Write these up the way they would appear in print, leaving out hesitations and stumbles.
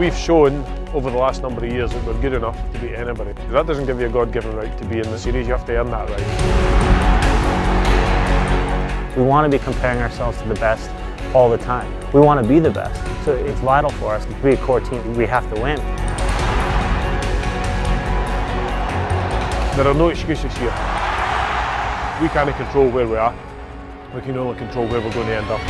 we've shown over the last number of years that we're good enough to beat anybody. That doesn't give you a God-given right to be in the series, you have to earn that right. We want to be comparing ourselves to the best all the time. We want to be the best, so it's vital for us to be a core team. We have to win. There are no excuses here. We can't control where we are. We can only control where we're going to end up.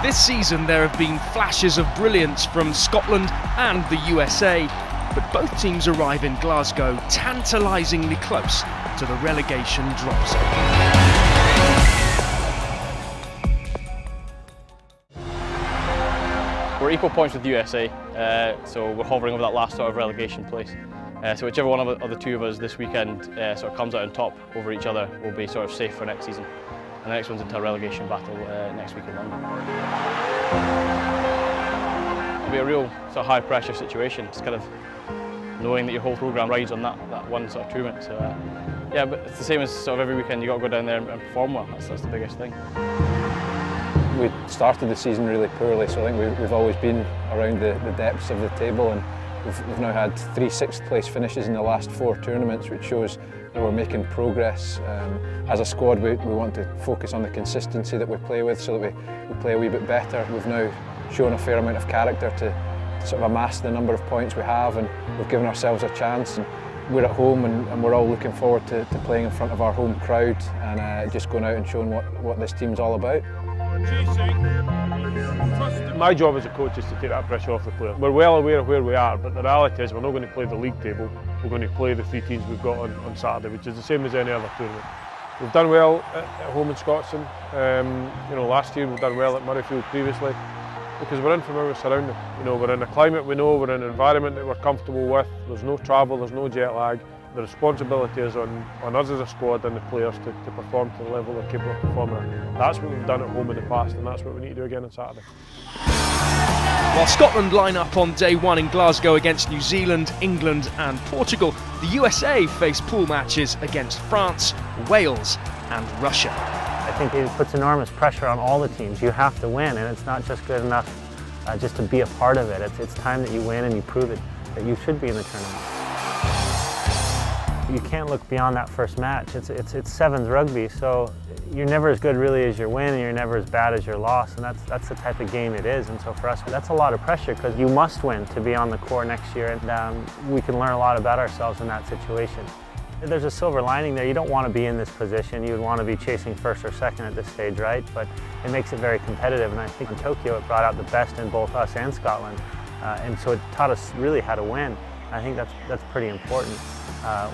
This season there have been flashes of brilliance from Scotland and the USA, but both teams arrive in Glasgow tantalisingly close to the relegation drop zone. We're equal points with the USA, so we're hovering over that last sort of relegation place. So whichever one of the two of us this weekend sort of comes out on top over each other will be sort of safe for next season. And the next one's into a relegation battle next week in London. It'll be a real sort of high pressure situation. It's kind of knowing that your whole programme rides on that one sort of tournament. So yeah, but it's the same as sort of every weekend. You've got to go down there and perform well. That's the biggest thing. We started the season really poorly, so I think we've always been around the depths of the table, and we've now had 3 6th place finishes in the last 4 tournaments, which shows that we're making progress. As a squad, we want to focus on the consistency that we play with so that we play a wee bit better. We've now shown a fair amount of character to sort of amass the number of points we have, and we've given ourselves a chance. And we're at home, and we're all looking forward to playing in front of our home crowd and just going out and showing what this team's all about. My job as a coach is to take that pressure off the players. We're well aware of where we are, but the reality is we're not going to play the league table. We're going to play the 3 teams we've got on Saturday, which is the same as any other tournament. We've done well at home in Scotland. You know, last year we've done well at Murrayfield previously, because we're in from our surrounding. You know, we're in a climate we know, we're in an environment that we're comfortable with. There's no travel, there's no jet lag. The responsibility is on us as a squad and the players to perform to the level they're capable of performing. That's what we've done at home in the past, and that's what we need to do again on Saturday. While Scotland line up on day 1 in Glasgow against New Zealand, England and Portugal, the USA face pool matches against France, Wales and Russia. I think it puts enormous pressure on all the teams. You have to win, and it's not just good enough just to be a part of it. It's time that you win and you prove it, that you should be in the tournament. You can't look beyond that first match. It's sevens rugby, so you're never as good really as your win, and you're never as bad as your loss, and that's the type of game it is. And so for us, that's a lot of pressure, because you must win to be on the core next year, and we can learn a lot about ourselves in that situation. There's a silver lining there. You don't want to be in this position. You would want to be chasing first or second at this stage, right? But it makes it very competitive, and I think in Tokyo it brought out the best in both us and Scotland, and so it taught us really how to win. I think that's pretty important.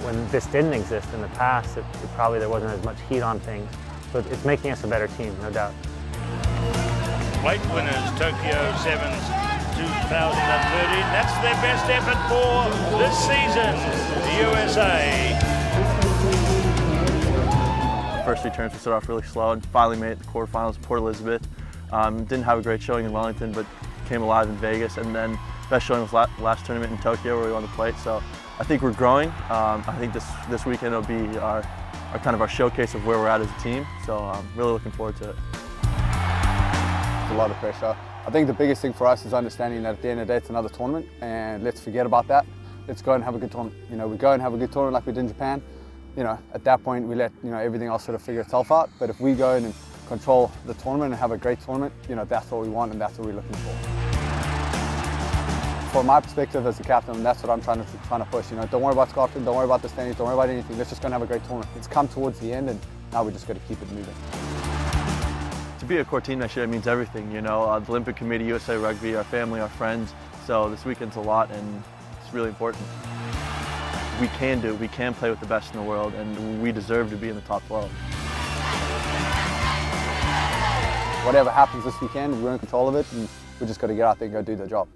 When this didn't exist in the past, probably there wasn't as much heat on things. So it's making us a better team, no doubt. Plate winners, Tokyo Sevens 2013. That's their best effort for this season, the USA. First 3 tournaments we started off really slow and finally made it to the quarterfinals in Port Elizabeth. Didn't have a great showing in Wellington, but came alive in Vegas, and then best showing was last tournament in Tokyo where we won the plate. So I think we're growing. I think this weekend will be our kind of our showcase of where we're at as a team. So I'm really looking forward to it. It's a lot of pressure. I think the biggest thing for us is understanding that at the end of the day it's another tournament, and let's forget about that. Let's go and have a good tournament. You know, we go and have a good tournament like we did in Japan. You know, at that point we let everything else sort of figure itself out. But if we go in and control the tournament and have a great tournament, that's what we want and that's what we're looking for. From my perspective as a captain, that's what I'm trying to push. Don't worry about Scotland, don't worry about the standings, don't worry about anything. Let's just go and have a great tournament. It's come towards the end, and now we just got to keep it moving. To be a core team next year, it means everything. The Olympic Committee, USA Rugby, our family, our friends. So this weekend's a lot, and it's really important. We can play with the best in the world, and we deserve to be in the top 12. Whatever happens this weekend, we're in control of it, and we just got to get out there and go do the job.